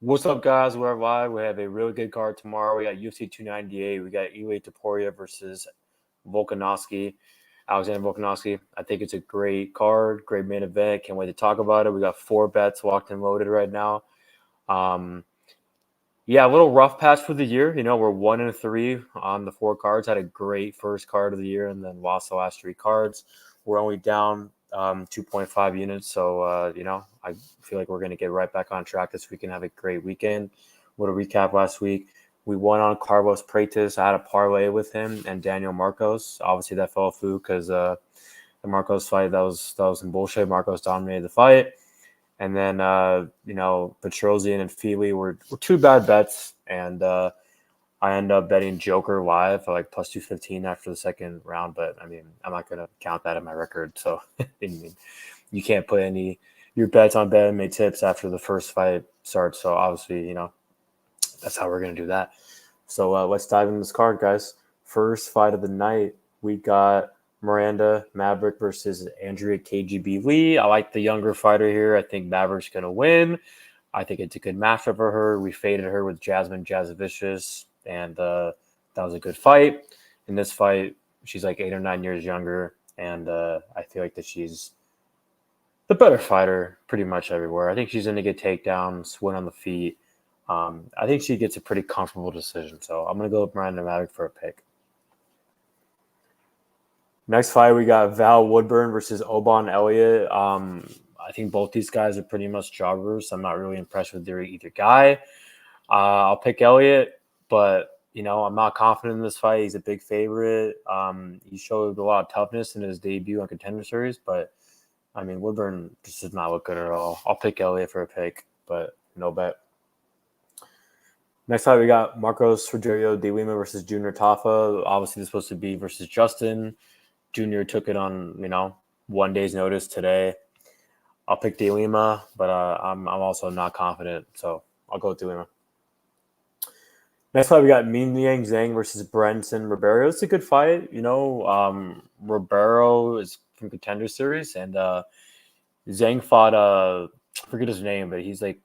What's up, guys? We're live. We have a really good card tomorrow. We got UFC 298. We got Elia Topuria versus Volkanovski, Alexander Volkanovski. I think it's a great card, great main event. Can't wait to talk about it. We got 4 bets locked and loaded right now. Yeah, a little rough patch for the year. We're 1-3 on the 4 cards. Had a great first card of the year and then lost the last 3 cards. We're only down 2.5 units. So, I feel like we're going to get right back on track this week and have a great weekend. What a recap last week. We won on Carlos Pratis. I had a parlay with him and Daniel Marcos. Obviously, that fell through because the Marcos fight, that was some bullshit. Marcos dominated the fight. And then, Petrosian and Feely were 2 bad bets. And I ended up betting Joker live for like plus 215 after the second round. But, I'm not going to count that in my record. So, you can't put your bets on bet and make tips after the first fight starts. So, obviously, that's how we're going to do that. So, let's dive into this card, guys. First fight of the night, we got Miranda Maverick versus Andrea KGB Lee. I like the younger fighter here. I think Maverick's going to win. I think it's a good matchup for her. We faded her with Jasmine Jasovicius, and that was a good fight. In this fight, she's like 8 or 9 years younger, and I feel like that she's the better fighter pretty much everywhere. I think she's going to get takedowns, win on the feet. I think she gets a pretty comfortable decision. So I'm going to go with Miranda Maverick for a pick. Next fight, we got Val Woodburn versus Oban Elliot. I think both these guys are pretty much jobbers. I'm not really impressed with either guy. I'll pick Elliot, but, I'm not confident in this fight. He's a big favorite. He showed a lot of toughness in his debut on Contender Series, but, Woodburn just does not look good at all. I'll pick Elliot for a pick, but no bet. Next fight, we got Marcos Rogerio de Lima versus Junior Tafa. Obviously, this is supposed to be versus Justin. Junior took it on, 1 day's notice today. I'll pick De Lima, but I'm also not confident, so I'll go with De Lima. Next fight, we got Mingyang Zhang versus Brenton Ribeiro. It's a good fight. Ribeiro is from Contender Series, and Zhang fought, I forget his name, but he's like,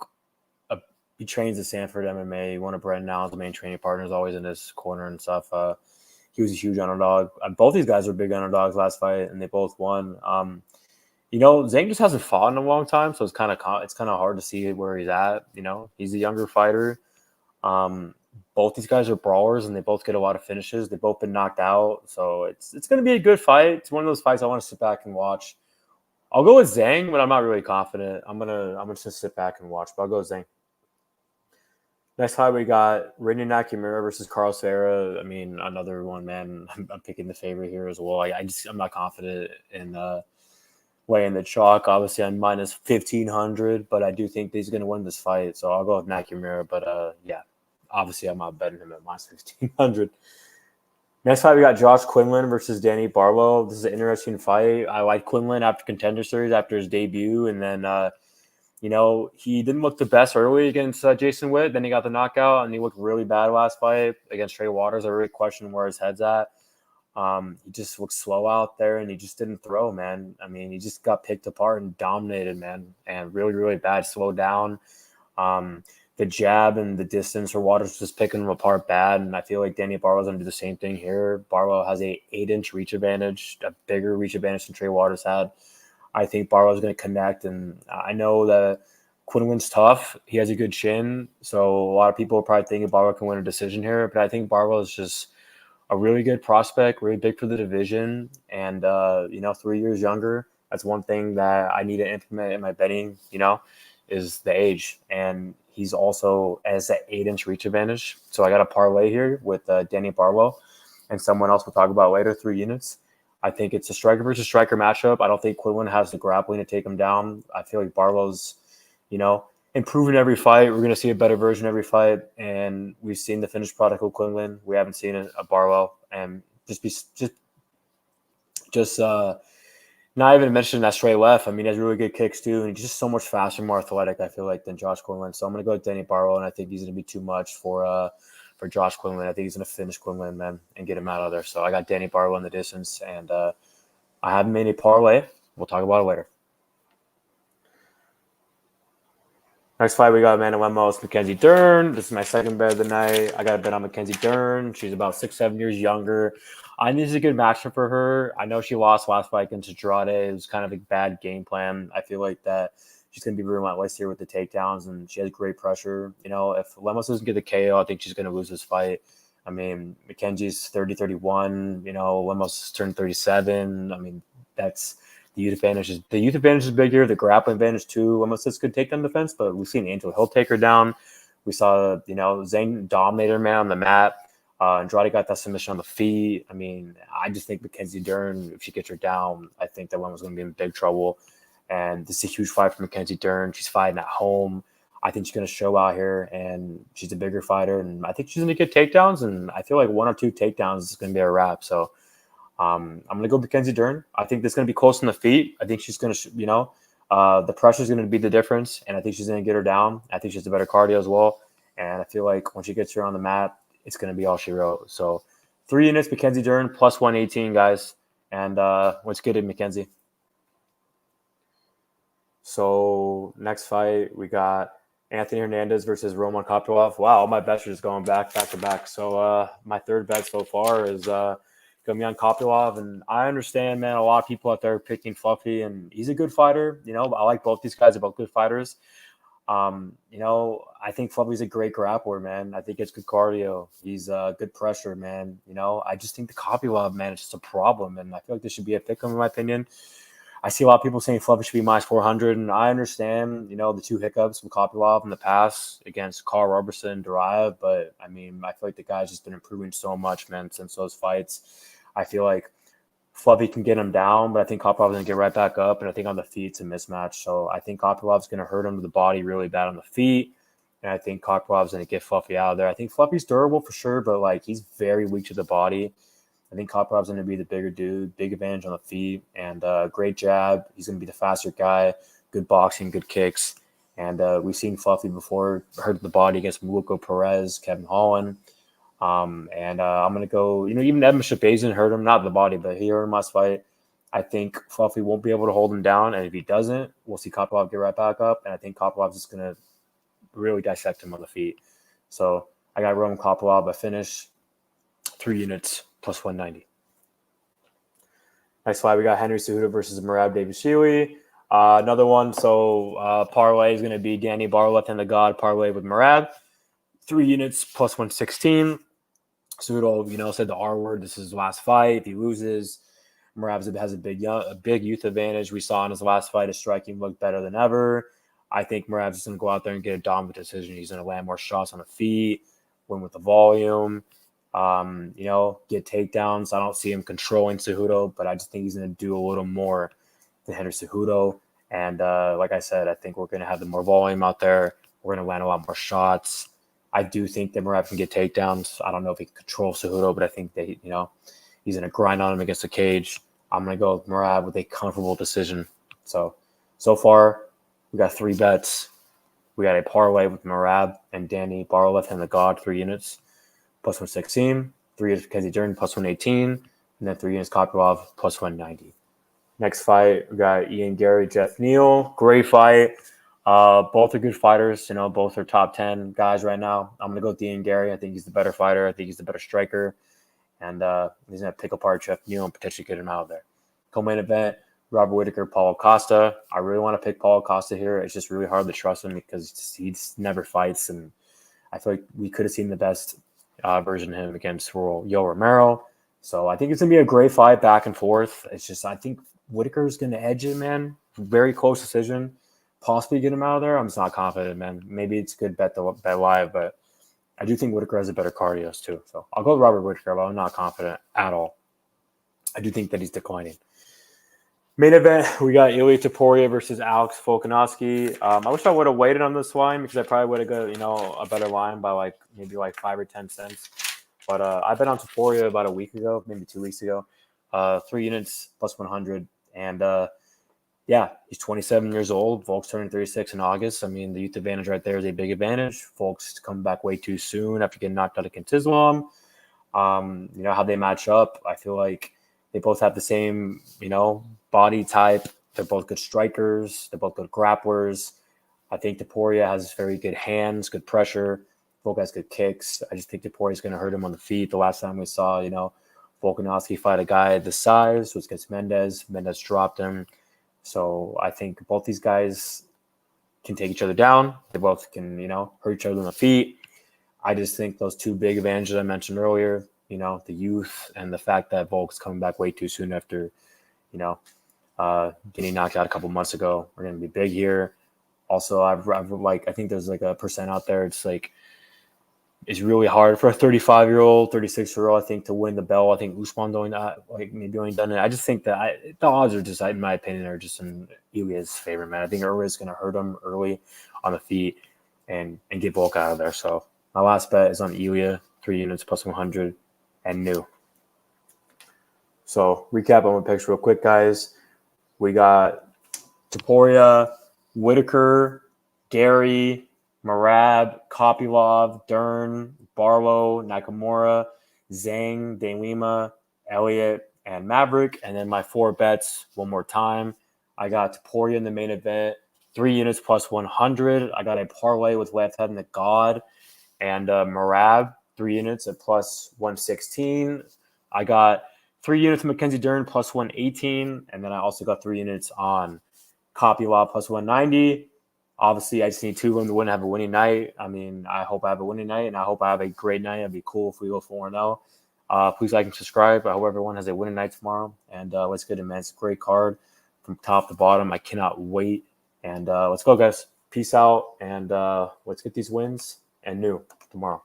he trains at Sanford MMA. One of Brenton now is the main training partner, is always in his corner and stuff. He was a huge underdog. Both these guys were big underdogs last fight, and they both won. Zhang just hasn't fought in a long time, so it's kind of hard to see where he's at. He's a younger fighter. Both these guys are brawlers, and they both get a lot of finishes. They've both been knocked out, so it's going to be a good fight. It's one of those fights I want to sit back and watch. I'll go with Zhang, but I'm not really confident. I'm gonna just sit back and watch, but I'll go with Zhang. Next fight, we got Rinny Nakamura versus Carlos Vera. Another one, man. I'm picking the favorite here as well. I'm not confident in weighing the chalk. Obviously, I'm minus 1,500, but I do think he's going to win this fight. So I'll go with Nakamura. But, yeah, obviously, I'm not betting him at minus 1,500. Next fight, we got Josh Quinlan versus Danny Barlow. This is an interesting fight. I like Quinlan after Contender Series, after his debut, and then he didn't look the best early against Jason Witt. Then he got the knockout, and he looked really bad last fight against Trey Waters. I really questioned where his head's at. He just looked slow out there, and he just didn't throw, man. He just got picked apart and dominated, man, and really, really bad. Slowed down. The jab and the distance for Waters was just picking him apart bad, and I feel like Danny Barlow's going to do the same thing here. Barlow has a 8-inch reach advantage, a bigger reach advantage than Trey Waters had. I think Barlow's going to connect, and I know that Quinlan's tough. He has a good chin, so a lot of people are probably thinking Barlow can win a decision here, but I think Barlow is just a really good prospect, really big for the division, and, 3 years younger. That's one thing that I need to implement in my betting, is the age, and he's also has that 8-inch reach advantage. So I got a parlay here with Danny Barlow and someone else we'll talk about later, 3 units. I think it's a striker versus striker matchup. I don't think Quinlan has the grappling to take him down. I feel like Barlow's, improving every fight. We're going to see a better version every fight, and we've seen the finished product of Quinlan. We haven't seen a Barlow, and not even mentioning that straight left. He has really good kicks too, and he's just so much faster, more athletic, I feel like, than Josh Quinlan. So I'm going to go with Danny Barlow, and I think he's going to be too much for Josh Quinlan. I think he's going to finish Quinlan, man, and get him out of there. So I got Danny Barlow in the distance, and I haven't made any parlay. We'll talk about it later. Next fight, we got Amanda Lemos, Mackenzie Dern. This is my second bet of the night. I got a bet on Mackenzie Dern. She's about 6-7 years younger. I think this is a good matchup for her. I know she lost last fight against Andrade. It was kind of a bad game plan. I feel like that she's going to be relentless here with the takedowns, and she has great pressure. If Lemos doesn't get the KO, I think she's going to lose this fight. I mean, Mackenzie's 30-31. Lemos turned 37. I mean, that's the youth advantage is bigger. The grappling advantage too. Lemos has good takedown defense, but we've seen Angel Hill take her down. We saw Zhang dominate her, man, on the mat. Andrade got that submission on the feet. I mean, I just think Mackenzie Dern, if she gets her down, I think that one was going to be in big trouble. And this is a huge fight for Mackenzie Dern. She's fighting at home. I think she's going to show out here, and she's a bigger fighter, and I think she's going to get takedowns, and I feel like 1 or 2 takedowns is going to be a wrap. So I'm going to go Mackenzie Dern. I think this is going to be close on the feet. I think she's going to, the pressure is going to be the difference, and I think she's going to get her down. I think she has a better cardio as well, and I feel like when she gets her on the mat, it's going to be all she wrote. So 3 units, Mackenzie Dern, plus 118, guys, and let's get it, Mackenzie. So next fight, we got Anthony Hernandez versus Roman Kopylov. Wow, all my bets are just going back to back. So my third bet so far is going to be on Kopylov. And I understand, man, a lot of people out there are picking Fluffy, and he's a good fighter. I like both these guys. They're both good fighters. I think Fluffy's a great grappler, man. I think it's good cardio. He's good pressure, man. I just think the Kopylov, man, is just a problem. And I feel like this should be a pick 'em, in my opinion. I see a lot of people saying Fluffy should be minus 400, and I understand, the 2 hiccups with Kopylov in the past against Carl Roberson and Duraev, but, I mean, I feel like the guy's just been improving so much, man, since those fights. I feel like Fluffy can get him down, but I think Kopylov's going to get right back up, and I think on the feet it's a mismatch. So I think Kopylov's going to hurt him to the body really bad on the feet, and I think Kopylov's going to get Fluffy out of there. I think Fluffy's durable for sure, but, he's very weak to the body. I think Kopylov's going to be the bigger dude, big advantage on the feet, and great jab. He's going to be the faster guy, good boxing, good kicks. And we've seen Fluffy before hurt the body against Maluko Perez, Kevin Holland. I'm going to go, even Edmund Shabazian hurt him, not the body, but he hurt him last fight. I think Fluffy won't be able to hold him down, and if he doesn't, we'll see Kopylov get right back up, and I think Kopylov's just going to really dissect him on the feet. So I got Roman Kopylov. I finish 3 units. Plus 190. Next fight, we got Henry Cejudo versus Merab Dvalishvili. Another one. So parlay is going to be Danny Barlow and the God parlay with Merab. 3 units plus 116. Cejudo, said the R word. This is his last fight. If he loses, Merab has a big youth advantage. We saw in his last fight, his striking looked better than ever. I think Merab's just going to go out there and get a dominant decision. He's going to land more shots on the feet, win with the volume. Get takedowns. I don't see him controlling Cejudo, but I just think he's going to do a little more than Henry Cejudo. And like I said, I think we're going to have the more volume out there. We're going to land a lot more shots. I do think that Merab can get takedowns. I don't know if he can control Cejudo, but I think that, he's going to grind on him against the cage. I'm going to go with Merab with a comfortable decision. So far, we got 3 bets. We got a parlay with Merab and Danny Barlow and the God, 3 units. Plus 116, 3 units Mackenzie Dern, plus 118, and then 3 units Kopylov, plus 190. Next fight, we got Ian Garry, Jeff Neal. Great fight. Both are good fighters. Both are top 10 guys right now. I'm going to go with Ian Garry. I think he's the better fighter. I think he's the better striker. And he's going to pick apart Jeff Neal and potentially get him out of there. Co-main event, Robert Whittaker, Paulo Costa. I really want to pick Paulo Costa here. It's just really hard to trust him because he just never fights. And I feel like we could have seen the best version of him against Yo Romero. So I think it's going to be a great fight back and forth. It's just I think Whittaker is going to edge it, man. Very close decision. Possibly get him out of there. I'm just not confident, man. Maybe it's a good bet live, but I do think Whittaker has a better cardio too. So I'll go with Robert Whittaker, but I'm not confident at all. I do think that he's declining. Main event, we got Elia Topuria versus Alex Volkanovski. I wish I would have waited on this line because I probably would have got, a better line by maybe 5 or 10 cents. But I bet on Topuria about a week ago, maybe 2 weeks ago. 3 units plus 100. And he's 27 years old. Volk's turning 36 in August. I mean, the youth advantage right there is a big advantage. Volk's coming back way too soon after getting knocked out against Islam. How they match up. I feel like they both have the same, body type. They're both good strikers. They're both good grapplers. I think Topuria has very good hands, good pressure. Volk has good kicks. I just think Topuria is going to hurt him on the feet. The last time we saw, Volkanovski fight a guy this size was against Mendez. Mendez dropped him. So I think both these guys can take each other down. They both can, hurt each other on the feet. I just think those two big advantages I mentioned earlier, the youth and the fact that Volk's coming back way too soon after, getting knocked out a couple months ago, are going to be big here. Also, I think there's like a percent out there. It's like, it's really hard for a 35-year-old, 36-year-old, I think, to win the belt. I think Usman's only maybe only done it. I just think that the odds are just, in my opinion, are just in Elia's favor, man. I think Elia's going to hurt him early on the feet and get Volk out of there. So my last bet is on Elia, 3 units plus 100, and new. So recap on my picks real quick, guys. We got Topuria, Whittaker, Garry, Merab, Kopylov, Dern, Barlow, Nakamura, Zhang, Lima, Elliot, and Maverick. And then my 4 bets one more time. I got Topuria in the main event, 3 units plus 100. I got a parlay with left head and the God, and Merab, 3 units at plus 116. I got 3 units Mackenzie Dern plus 118. And then I also got 3 units on Kopylov plus 190. Obviously, I just need 2 of them to win, have a winning night. I mean, I hope I have a winning night, and I hope I have a great night. It'd be cool if we go 4-0. Please like and subscribe. I hope everyone has a winning night tomorrow. And let's get it, man. It's a great card from top to bottom. I cannot wait. And let's go, guys. Peace out, and let's get these wins and new tomorrow.